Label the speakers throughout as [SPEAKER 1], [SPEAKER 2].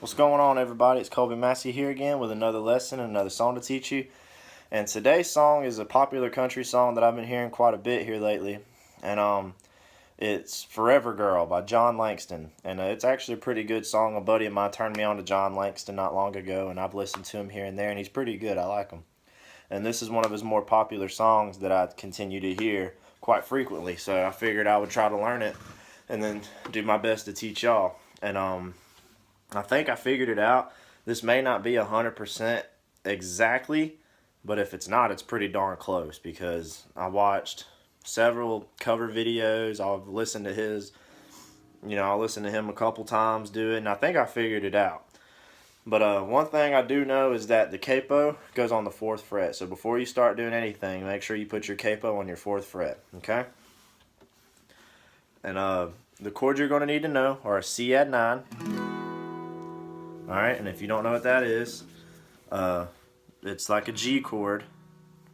[SPEAKER 1] What's going on, everybody? It's Colby Massey here again with another lesson and another song to teach you. And today's song is a popular country song that I've been hearing quite a bit here lately. And it's Forever Girl by Jon Langston. And it's actually a pretty good song. A buddy of mine turned me on to Jon Langston not long ago, and I've listened to him here and there, and he's pretty good. I like him. And this is one of his more popular songs that I continue to hear quite frequently. So I figured I would try to learn it and then do my best to teach y'all. And I think I figured it out. This may not be 100% exactly, but if it's not, it's pretty darn close because I watched several cover videos. I've listened to his, I listened to him a couple times do it, and I think I figured it out. But one thing I do know is that the capo goes on the 4th fret. So before you start doing anything, make sure you put your capo on your 4th fret, okay? And the chords you're going to need to know are a C add 9. Alright, and if you don't know what that is, it's like a G chord,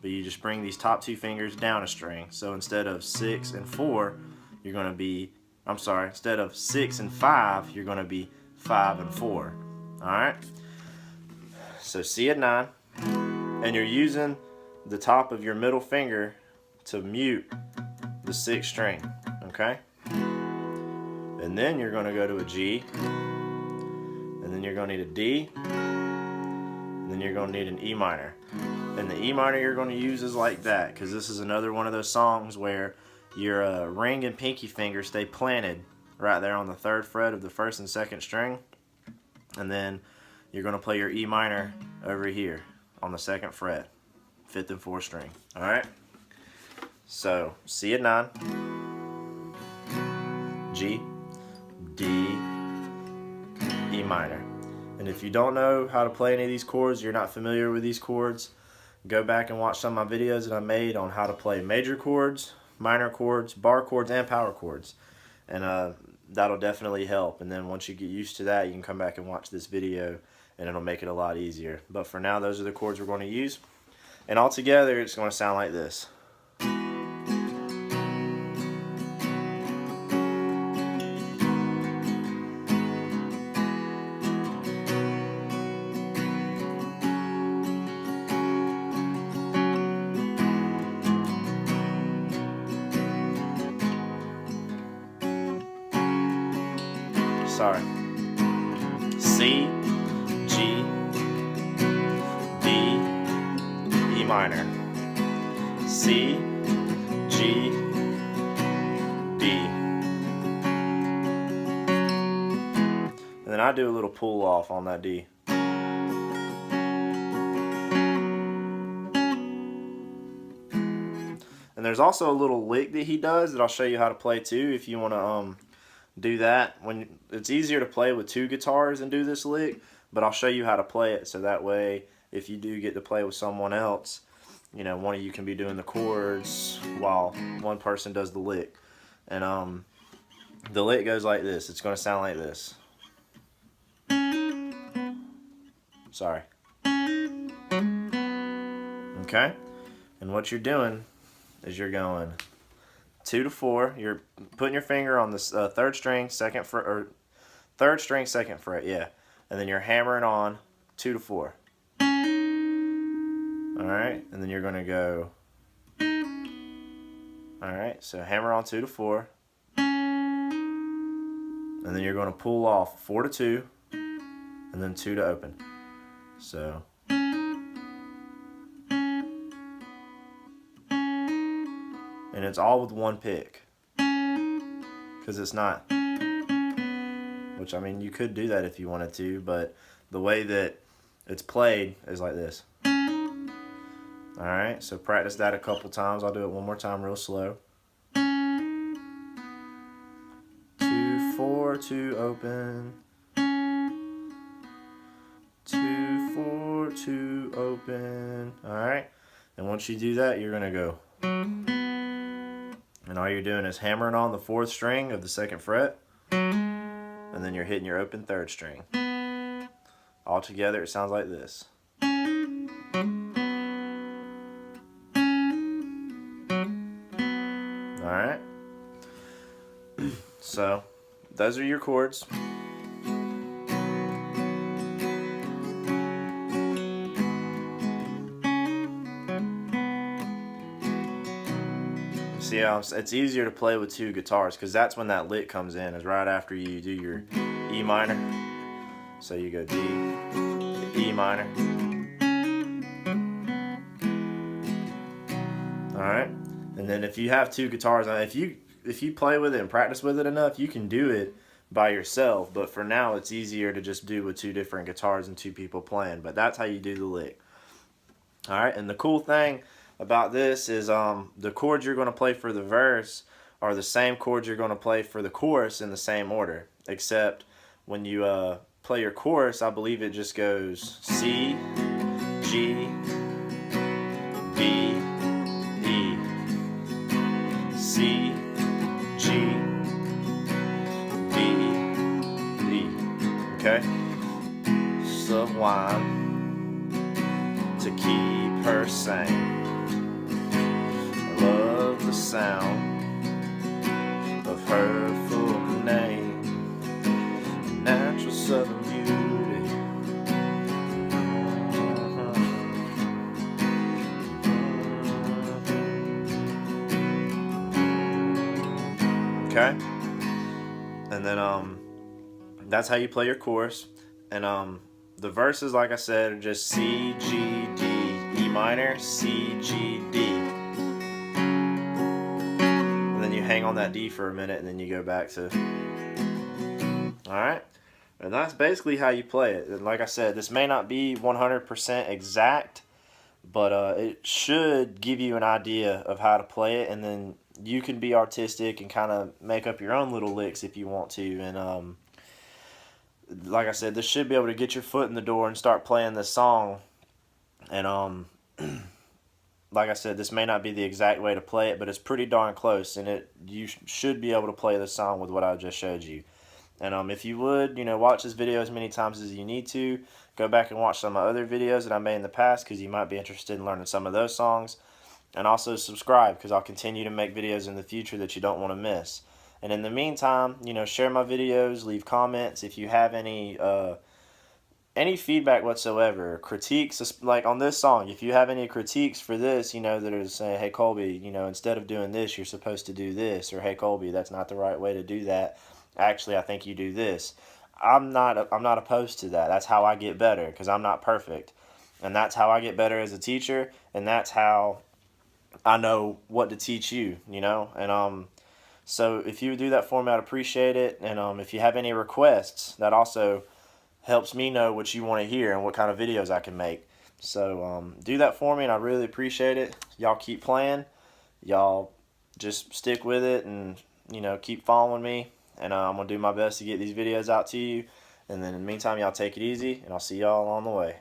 [SPEAKER 1] but you just bring these top 2 fingers down a string. So instead of 6 and 4, you're going to be, instead of 6 and 5, you're going to be 5 and 4. Alright, so C at 9, and you're using the top of your middle finger to mute the 6th string, okay? And then you're going to go to a G, and then you're going to need a D, and then you're going to need an E minor. And the E minor you're going to use is like that, because this is another one of those songs where your ring and pinky finger stay planted right there on the 3rd fret of the 1st and 2nd string. And then you're going to play your E minor over here on the 2nd fret, 5th and 4th string. Alright? So, C at 9, G, D, E minor. And if you don't know how to play any of these chords, you're not familiar with these chords, go back and watch some of my videos that I made on how to play major chords, minor chords, bar chords, and power chords. And that'll definitely help. And then once you get used to that, you can come back and watch this video and it'll make it a lot easier. But for now, those are the chords we're going to use. And all together, it's going to sound like this. Sorry. C, G, D, E minor. C, G, D. And then I do a little pull off on that D. And there's also a little lick that he does that I'll show you how to play too if you want to do that. When it's easier to play with 2 guitars and do this lick, but I'll show you how to play it so that way if you do get to play with someone else, one of you can be doing the chords while one person does the lick. And the lick goes like this. It's going to sound like this. Sorry. Okay? And what you're doing is you're going 2 to 4. You're putting your finger on the 3rd string, 2nd fret, or 3rd string, 2nd fret, yeah. And then you're hammering on 2 to 4. Alright, and then you're going to go, alright, so hammer on 2 to 4. And then you're going to pull off 4 to 2, and then 2 to open. So. And it's all with 1 pick, because it's not, which I mean you could do that if you wanted to, but the way that it's played is like this. Alright, so practice that a couple times. I'll do it one more time real slow. 2, 4, 2, open. 2, 4, 2, open. Alright, and once you do that, you're going to go. And all you're doing is hammering on the 4th string of the 2nd fret, and then you're hitting your open 3rd string. All together, it sounds like this. Alright? So, those are your chords. See, it's easier to play with two guitars because that's when that lick comes in, is right after you do your E minor. So you go D, E minor. Alright, and then if you have two guitars, if you play with it and practice with it enough, you can do it by yourself, but for now it's easier to just do with two different guitars and two people playing, but that's how you do the lick. Alright, and the cool thing about this is the chords you're going to play for the verse are the same chords you're going to play for the chorus in the same order, except when you play your chorus, I believe it just goes C, G, B, E, C, G, B, E. Okay? Sublime to keep her sane. I love the sound of her full name. Natural southern beauty. Okay? And then that's how you play your chorus. And the verses, like I said, are just C, G, D, E minor, C, G, D. And then you hang on that D for a minute and then you go back to... Alright? And that's basically how you play it. And like I said, this may not be 100% exact, but it should give you an idea of how to play it, and then you can be artistic and kind of make up your own little licks if you want to. And like I said, this should be able to get your foot in the door and start playing this song. And like I said, this may not be the exact way to play it, but it's pretty darn close, and you should be able to play this song with what I just showed you. And if you would, watch this video as many times as you need to. Go back and watch some of my other videos that I made in the past, because you might be interested in learning some of those songs. And also subscribe, because I'll continue to make videos in the future that you don't want to miss. And in the meantime, share my videos, leave comments. If you have any feedback whatsoever, critiques, like on this song, if you have any critiques for this, that are saying, hey Colby, instead of doing this, you're supposed to do this, or hey Colby, that's not the right way to do that. Actually, I think you do this. I'm not opposed to that. That's how I get better, because I'm not perfect. And that's how I get better as a teacher, and that's how I know what to teach you, And so if you would do that for me, I'd appreciate it. And if you have any requests, that also helps me know what you want to hear and what kind of videos I can make. So do that for me, and I really appreciate it. Y'all keep playing. Y'all just stick with it, and keep following me. And I'm going to do my best to get these videos out to you. And then in the meantime, y'all take it easy, and I'll see y'all on the way.